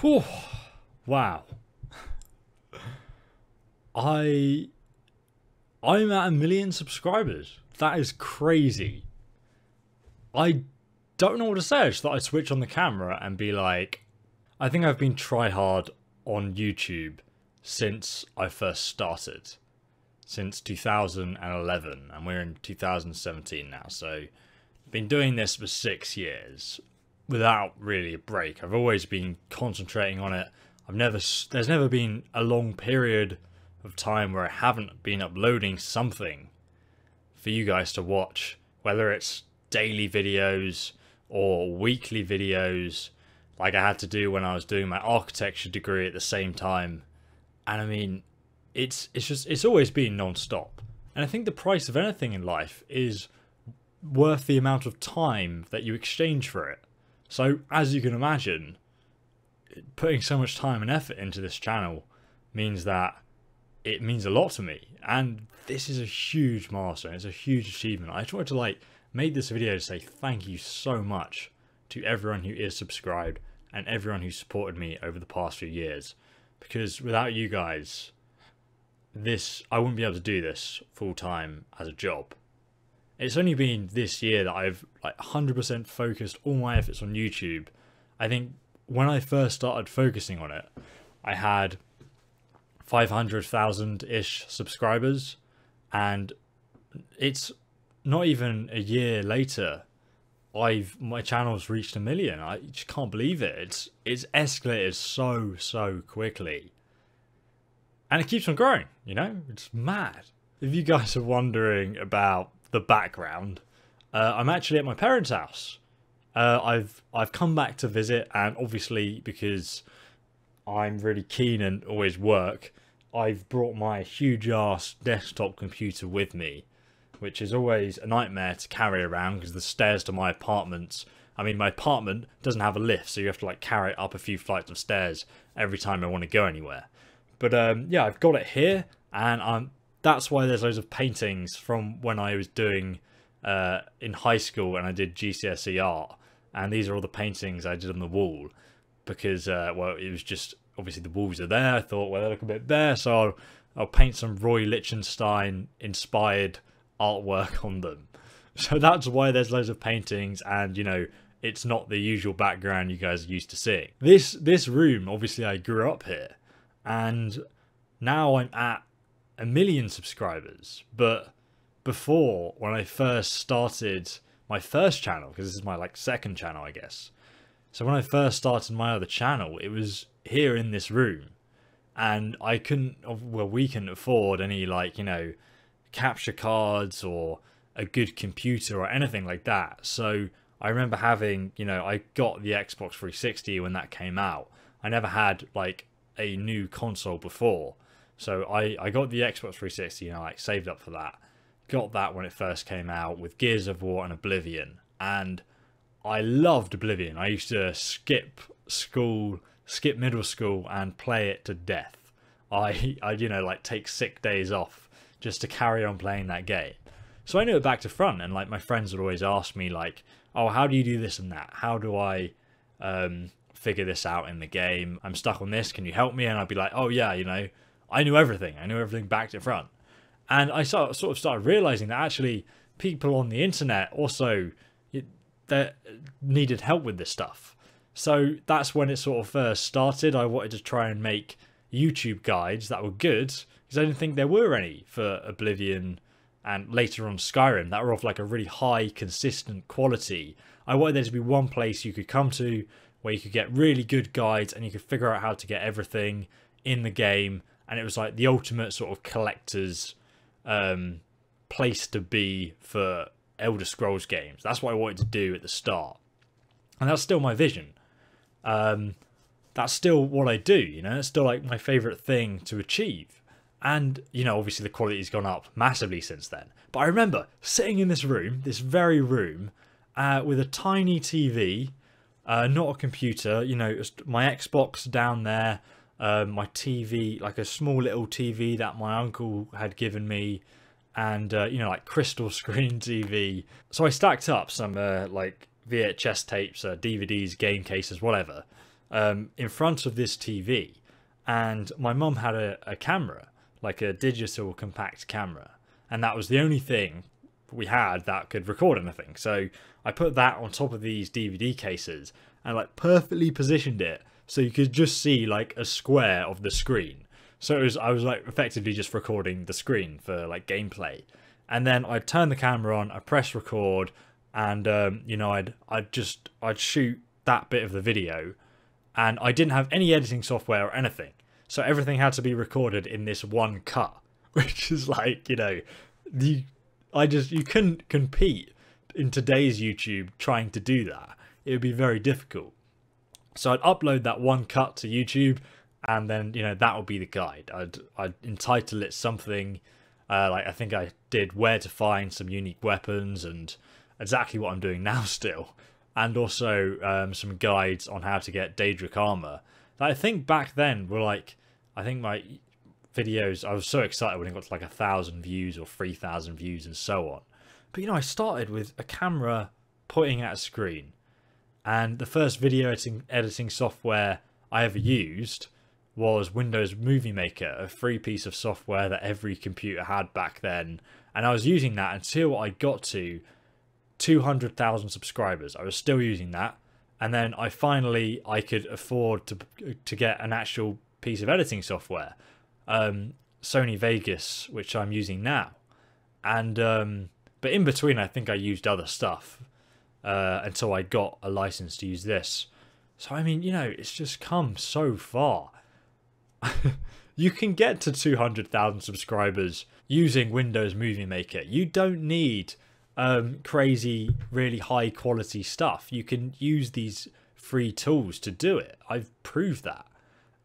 Whew. Wow. I'm at 1 million subscribers. That is crazy. I don't know what to say. I just thought I'd switch on the camera and be like, I think I've been try hard on YouTube since I first started. Since 2011, and we're in 2017 now, so I've been doing this for 6 years without really a break. I've always been concentrating on it. There's never been a long period of time where I haven't been uploading something for you guys to watch, whether it's daily videos or weekly videos like I had to do when I was doing my architecture degree at the same time. And I mean, it's always been non-stop. And I think the price of anything in life is worth the amount of time that you exchange for it. So as you can imagine, putting so much time and effort into this channel means that it means a lot to me. And this is a huge milestone. It's a huge achievement. I just wanted to make this video to say thank you so much to everyone who is subscribed and everyone who supported me over the past few years. Because without you guys, I wouldn't be able to do this full time as a job. It's only been this year that I've 100% focused all my efforts on YouTube. I think when I first started focusing on it, I had 500,000-ish subscribers, and it's not even a year later my channel's reached 1 million. I just can't believe it. It's escalated so quickly. And it keeps on growing, you know? It's mad. If you guys are wondering about the background, I'm actually at my parents' house. I've come back to visit, and obviously because I'm really keen and always work, I've brought my huge ass desktop computer with me, which is always a nightmare to carry around because the stairs to my apartment, I mean my apartment doesn't have a lift, so you have to carry it up a few flights of stairs every time I want to go anywhere. But yeah, I've got it here, and that's why there's loads of paintings from when I was doing in high school and I did GCSE art, and these are all the paintings I did on the wall because well, it was just obviously the walls are there. I thought, well, they look a bit bare, so I'll paint some Roy Lichtenstein inspired artwork on them. So that's why there's loads of paintings, and you know, it's not the usual background you guys are used to seeing. This room, obviously I grew up here, and now I'm at 1 million subscribers. But before, when I first started my first channel, because this is my second channel, I guess. So when I first started my other channel, it was here in this room, and we couldn't afford any you know, capture cards or a good computer or anything like that. So I remember having, you know, I got the Xbox 360 when that came out. I never had a new console before, so I got the Xbox 360, you know, saved up for that, got that when it first came out with Gears of War and Oblivion, and I loved Oblivion. I used to skip middle school and play it to death. I you know, take sick days off just to carry on playing that game. So I knew it back to front, and my friends would always ask me oh, how do you do this and that? How do I figure this out in the game? I'm stuck on this, can you help me? And I'd be like, oh yeah, you know, I knew everything back to front. And I sort of started realizing that actually people on the internet also that needed help with this stuff. So that's when it sort of first started. I wanted to try and make YouTube guides that were good, because I didn't think there were any for Oblivion and later on Skyrim that were of a really high consistent quality. I wanted there to be one place you could come to where you could get really good guides and you could figure out how to get everything in the game, and it was the ultimate sort of collector's place to be for Elder Scrolls games. That's what I wanted to do at the start, and that's still my vision. That's still what I do, you know. It's still my favorite thing to achieve. And you know, obviously the quality's gone up massively since then, but I remember sitting in this room, this very room, with a tiny TV, not a computer, you know, my Xbox down there, my TV, a small little TV that my uncle had given me, and you know, crystal screen TV. So I stacked up some VHS tapes, DVDs, game cases, whatever, in front of this TV, and my mum had a camera, like a digital compact camera, and that was the only thing we had that could record anything. So I put that on top of these DVD cases and like perfectly positioned it so you could just see like a square of the screen. So I was like effectively just recording the screen for like gameplay, and then I'd turn the camera on, I press record, and you know, I'd shoot that bit of the video, and I didn't have any editing software or anything, so everything had to be recorded in this one cut, which is like, you know, you couldn't compete in today's YouTube trying to do that. It would be very difficult. So I'd upload that one cut to YouTube, and then, you know, that would be the guide. I'd entitle it something like, I think I did where to find some unique weapons, and exactly what I'm doing now still, and also some guides on how to get Daedric armor that I think back then were like, I think my videos, I was so excited when it got to like 1,000 views or 3,000 views and so on. But, you know, I started with a camera pointing at a screen, and the first video editing software I ever used was Windows Movie Maker, a free piece of software that every computer had back then, and I was using that until I got to 200,000 subscribers. I was still using that, and then I could afford to get an actual piece of editing software, Sony Vegas, which I'm using now, and but in between I think I used other stuff until I got a license to use this. So I mean, you know, it's just come so far. You can get to 200,000 subscribers using Windows Movie Maker. You don't need crazy, really high quality stuff. You can use these free tools to do it. I've proved that.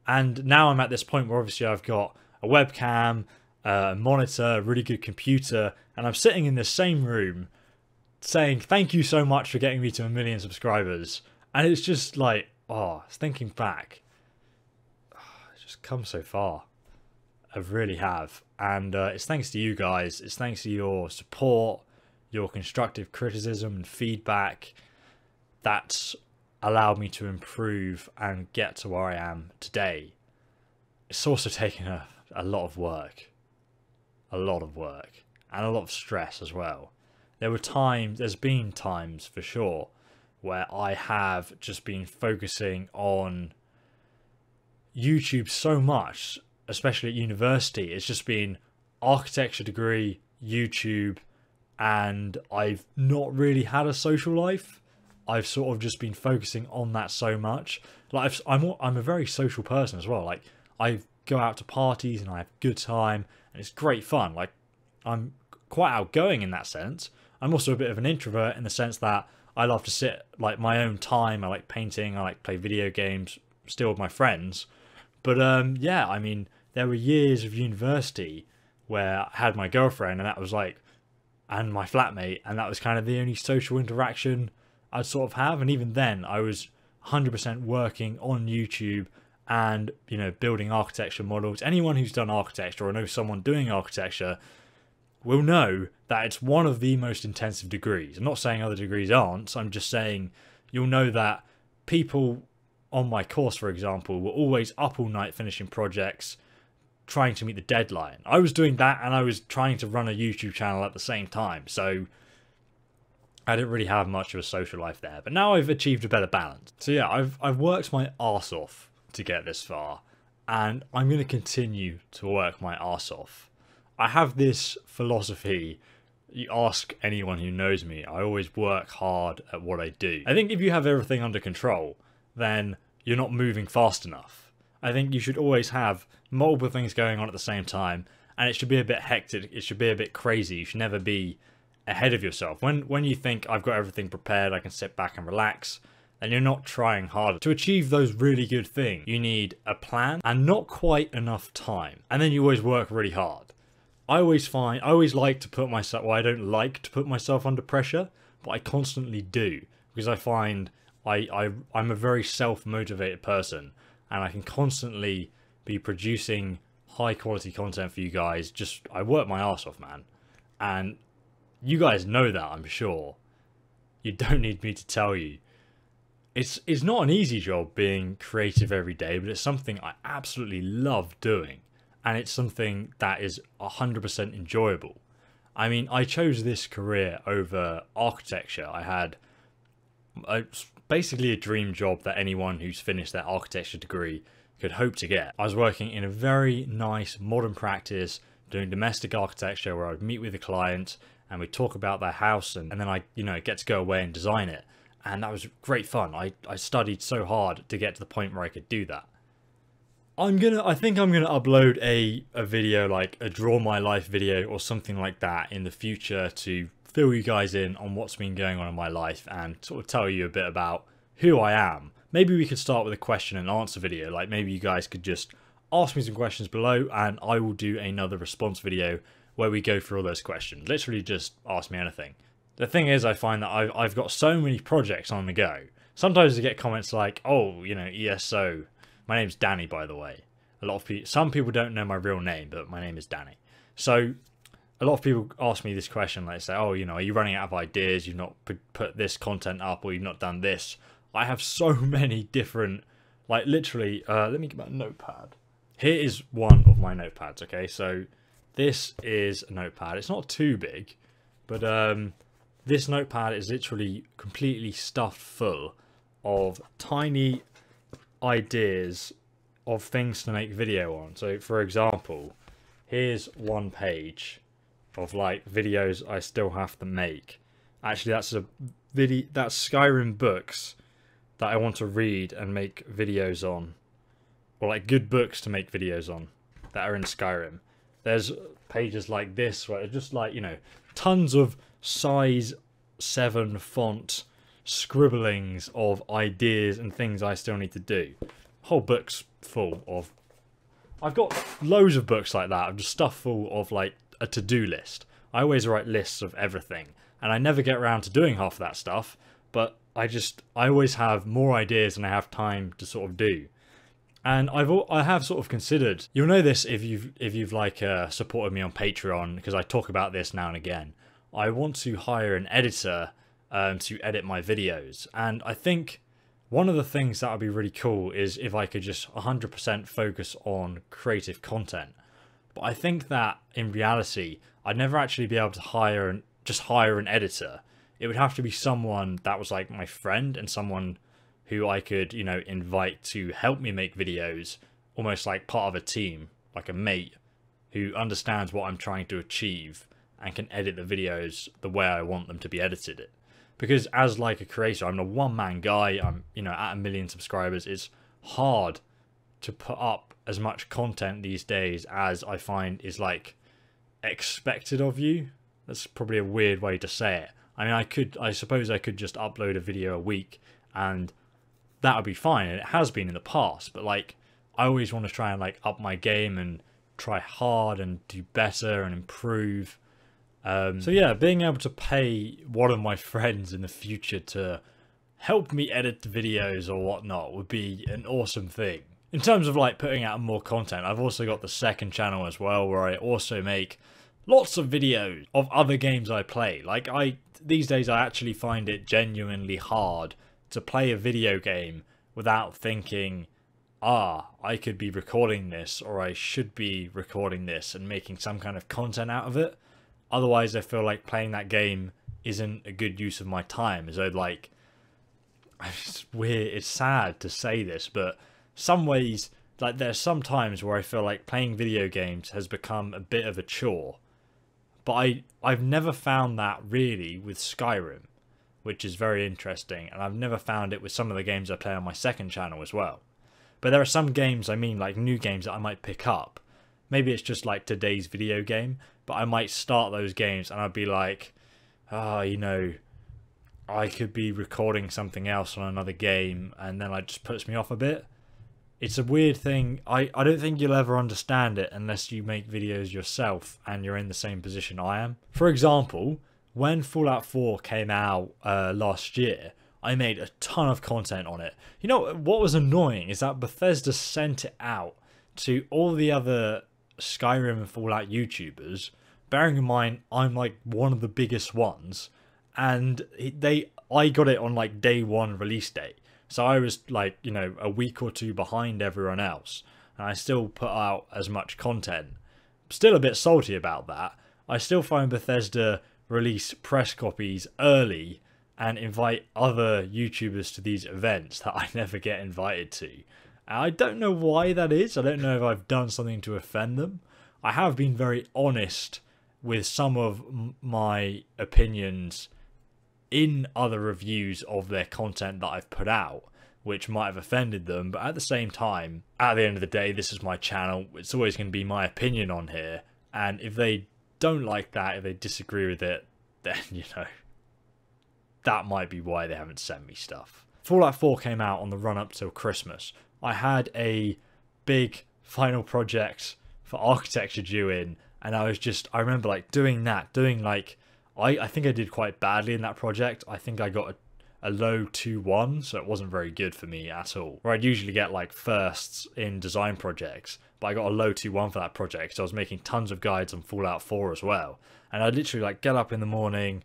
And now I'm at this point where obviously I've got a webcam, a monitor, a really good computer, and I'm sitting in the same room saying thank you so much for getting me to 1 million subscribers. And it's just like, oh, thinking back, it's just come so far. I really have. And it's thanks to you guys. It's thanks to your support, your constructive criticism and feedback that's allowed me to improve and get to where I am today. It's also taken a lot of work. A lot of work. And a lot of stress as well. There's been times for sure where I have just been focusing on YouTube so much, especially at university. It's just been architecture degree, YouTube, and I've not really had a social life. I've sort of just been focusing on that so much. Like I'm a very social person as well. Like I go out to parties and I have a good time and it's great fun. Like I'm quite outgoing in that sense. I'm also a bit of an introvert in the sense that I love to sit like my own time. I like painting. I like play video games still with my friends. But yeah, I mean, there were years of university where I had my girlfriend and that was like, and my flatmate, and that was kind of the only social interaction I'd sort of have. And even then I was 100% working on YouTube and, you know, building architecture models. Anyone who's done architecture or knows someone doing architecture will know that it's one of the most intensive degrees. I'm not saying other degrees aren't. I'm just saying you'll know that people on my course, for example, were always up all night finishing projects, trying to meet the deadline. I was doing that and I was trying to run a YouTube channel at the same time. So I didn't really have much of a social life there. But now I've achieved a better balance. So yeah, I've worked my arse off to get this far. And I'm going to continue to work my arse off. I have this philosophy. You ask anyone who knows me, I always work hard at what I do. I think if you have everything under control, then you're not moving fast enough. I think you should always have multiple things going on at the same time, and it should be a bit hectic, it should be a bit crazy. You should never be ahead of yourself. When you think I've got everything prepared, I can sit back and relax, then you're not trying hard. To achieve those really good things, you need a plan and not quite enough time. And then you always work really hard. I always like to put myself, well, I don't like to put myself under pressure, but I constantly do, because I find I'm a very self-motivated person, and I can constantly be producing high quality content for you guys. I work my arse off, man. And you guys know that, I'm sure. You don't need me to tell you. it's not an easy job being creative every day, but it's something I absolutely love doing, and it's something that is 100% enjoyable. I mean, I chose this career over architecture. I had basically a dream job that anyone who's finished their architecture degree could hope to get. I was working in a very nice modern practice doing domestic architecture where I'd meet with a client and we'd talk about their house, and then I, get to go away and design it. And that was great fun. I studied so hard to get to the point where I could do that. I think I'm gonna upload a video, like a draw my life video or something like that in the future, to fill you guys in on what's been going on in my life and sort of tell you a bit about who I am. Maybe we could start with a question and answer video. Like maybe you guys could just ask me some questions below and I will do another response video where we go through all those questions. Literally just ask me anything. The thing is, I find that I've got so many projects on the go. Sometimes I get comments like, oh, ESO. My name's Danny, by the way. Some people don't know my real name, but my name is Danny. So a lot of people ask me this question, like say, oh, are you running out of ideas? You've not put this content up, or you've not done this. I have so many different, like literally, let me get my notepad. Here is one of my notepads, okay? So this is a notepad. It's not too big, but this notepad is literally completely stuffed full of tiny ideas of things to make video on. So for example, here's one page of like videos I still have to make. Actually, that's Skyrim books that I want to read and make videos on, or like good books to make videos on that are in Skyrim. There's pages like this where it's just like, tons of size 7 font scribblings of ideas and things I still need to do. Whole book's full of... I've got loads of books like that. I'm just stuffed full of like a to-do list. I always write lists of everything, and I never get around to doing half of that stuff, but I always have more ideas than I have time to sort of do. And I have sort of considered, you'll know this if you've like supported me on Patreon, because I talk about this now and again. I want to hire an editor to edit my videos, and I think one of the things that would be really cool is if I could just 100% focus on creative content. But I think that in reality, I'd never actually be able to hire an editor. It would have to be someone that was like my friend and someone who I could, invite to help me make videos, almost like part of a team, like a mate who understands what I'm trying to achieve and can edit the videos the way I want them to be edited. Because as like a creator, I'm a one-man guy. I'm, at 1 million subscribers. It's hard to put up as much content these days as I find is like expected of you. That's probably a weird way to say it. I mean, I suppose I could just upload a video a week and that would be fine. And it has been in the past, but like, I always want to try and like up my game and try hard and do better and improve. So yeah, being able to pay one of my friends in the future to help me edit the videos or whatnot would be an awesome thing. In terms of like putting out more content, I've also got the second channel as well, where I also make lots of videos of other games I play. Like these days I actually find it genuinely hard to play a video game without thinking, I could be recording this, or I should be recording this and making some kind of content out of it. Otherwise, I feel like playing that game isn't a good use of my time. As though, like, it's weird, it's sad to say this, but some ways, like, there's some times where I feel like playing video games has become a bit of a chore. But I've never found that really with Skyrim, which is very interesting. And I've never found it with some of the games I play on my second channel as well. But there are some games, like new games that I might pick up. Maybe it's just like today's video game, but I might start those games and I'd be like, I could be recording something else on another game, and then it just puts me off a bit. It's a weird thing. I don't think you'll ever understand it unless you make videos yourself and you're in the same position I am. For example, when Fallout 4 came out last year, I made a ton of content on it. You know, what was annoying is that Bethesda sent it out to all the other Skyrim and Fallout YouTubers, bearing in mind I'm like one of the biggest ones, and I got it on like day 1 release date. So I was like, you know, a week or two behind everyone else, and I still put out as much content. Still a bit salty about that. I still find Bethesda release press copies early and invite other YouTubers to these events that I never get invited to. And I don't know why that is. I don't know if I've done something to offend them. I have been very honest with some of my opinions in other reviews of their content that I've put out, which might have offended them, but at the same time, at the end of the day, this is my channel. It's always going to be my opinion on here, and if they don't like that, if they disagree with it, then, you know, that might be why they haven't sent me stuff. Fallout 4 came out on the run-up till Christmas. I had a big final project for architecture due in, and I remember like doing like, I think I did quite badly in that project. I think I got a low 2-1, so it wasn't very good for me at all. Where I'd usually get like firsts in design projects, but I got a low 2-1 for that project, so I was making tons of guides on Fallout 4 as well. And I'd literally like get up in the morning,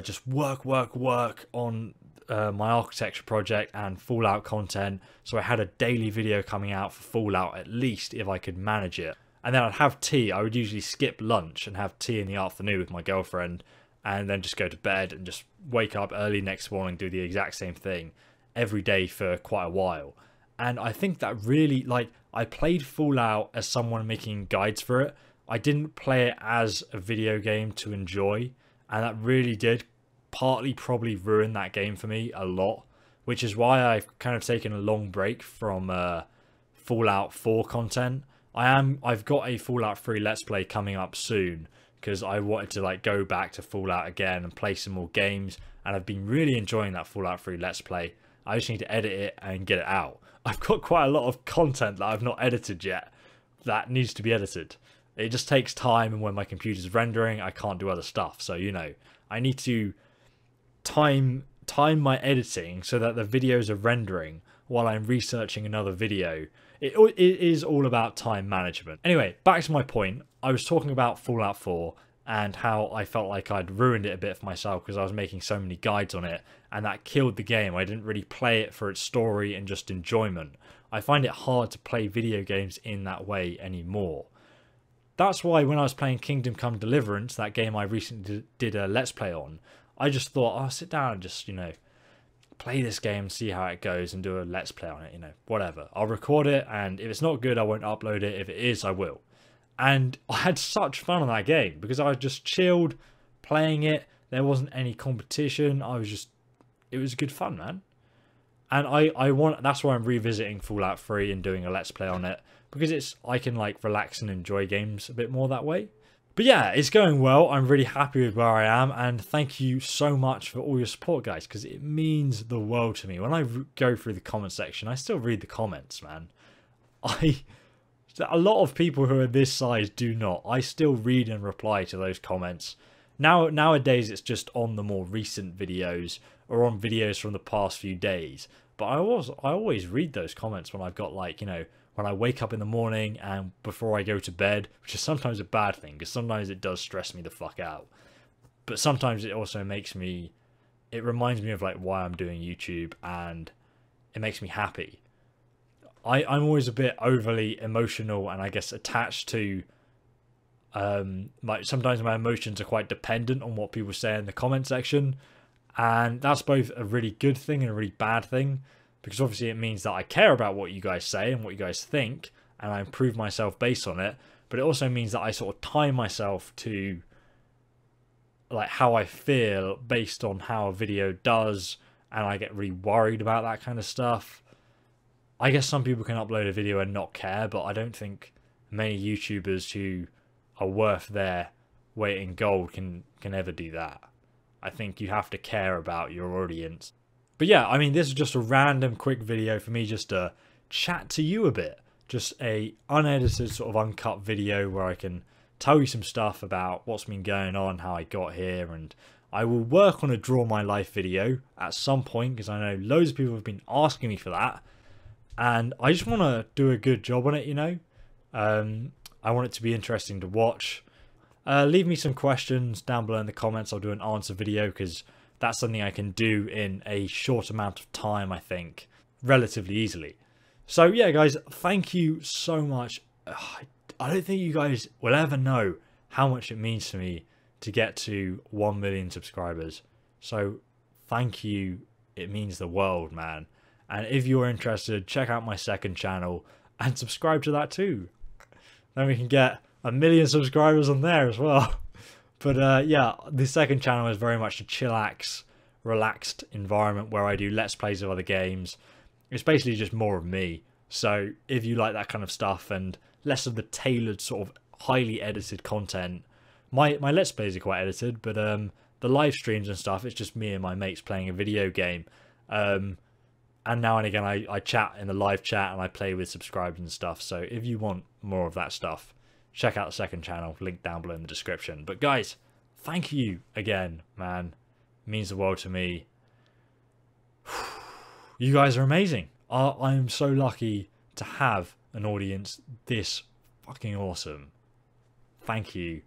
just work on my architecture project and Fallout content, so I had a daily video coming out for Fallout at least if I could manage it. And then I'd have tea. I would usually skip lunch and have tea in the afternoon with my girlfriend, and then just go to bed and just wake up early next morning, do the exact same thing every day for quite a while. And I think that really, like, I played Fallout as someone making guides for it. I didn't play it as a video game to enjoy, and that really did partly probably ruin that game for me a lot, which is why I've kind of taken a long break from Fallout 4 content. I've got a Fallout 3 Let's Play coming up soon, because I wanted to like go back to Fallout again and play some more games, and I've been really enjoying that Fallout 3 Let's Play. I just need to edit it and get it out. I've got quite a lot of content that I've not edited yet that needs to be edited. It just takes time, and when my computer's rendering, I can't do other stuff. So, you know, I need to time my editing so that the videos are rendering while I'm researching another video. It is all about time management. Anyway, back to my point. I was talking about Fallout 4 and how I felt like I'd ruined it a bit for myself because I was making so many guides on it, and that killed the game. I didn't really play it for its story and just enjoyment. I find it hard to play video games in that way anymore. That's why when I was playing Kingdom Come Deliverance, that game I recently did a Let's Play on, I just thought, I'll sit down and just, you know, play this game and see how it goes and do a Let's Play on it, you know, whatever. I'll record it, and if it's not good, I won't upload it. If it is, I will. And I had such fun on that game because I was just chilled playing it. There wasn't any competition. It was good fun, man. And that's why I'm revisiting Fallout 3 and doing a Let's Play on it, because I can like relax and enjoy games a bit more that way. But yeah, it's going well. I'm really happy with where I am, and thank you so much for all your support, guys, because it means the world to me. When I go through the comment section, I still read the comments, man. A lot of people who are this size do not. I still read and reply to those comments. Nowadays, it's just on the more recent videos or on videos from the past few days. But I always read those comments when I've got, like, you know, when I wake up in the morning and before I go to bed, which is sometimes a bad thing because sometimes it does stress me the fuck out. But sometimes it also it reminds me of like why I'm doing YouTube, and it makes me happy. I'm always a bit overly emotional, and I guess attached to sometimes my emotions are quite dependent on what people say in the comment section, and that's both a really good thing and a really bad thing, because obviously it means that I care about what you guys say and what you guys think, and I improve myself based on it. But it also means that I sort of tie myself to like how I feel based on how a video does, and I get really worried about that kind of stuff. I guess some people can upload a video and not care, but I don't think many YouTubers who are worth their weight in gold can ever do that. I think you have to care about your audience. But yeah, I mean, this is just a random quick video for me just to chat to you a bit. Just a unedited sort of uncut video where I can tell you some stuff about what's been going on, how I got here, and I will work on a Draw My Life video at some point because I know loads of people have been asking me for that. And I just want to do a good job on it, you know. I want it to be interesting to watch. Leave me some questions down below in the comments. I'll do an answer video because that's something I can do in a short amount of time, I think. relatively easily. So yeah, guys, thank you so much. I don't think you guys will ever know how much it means to me to get to 1 million subscribers. So thank you. It means the world, man. And if you're interested, check out my second channel and subscribe to that too. Then we can get 1 million subscribers on there as well. But yeah, the second channel is very much a chillax, relaxed environment where I do let's plays of other games. It's basically just more of me. So if you like that kind of stuff and less of the tailored sort of highly edited content, my let's plays are quite edited, but the live streams and stuff, it's just me and my mates playing a video game. And now and again I chat in the live chat and I play with subscribers and stuff. So if you want more of that stuff, check out the second channel, link down below in the description. But guys, thank you again, man. It means the world to me. You guys are amazing. I am so lucky to have an audience this fucking awesome. Thank you.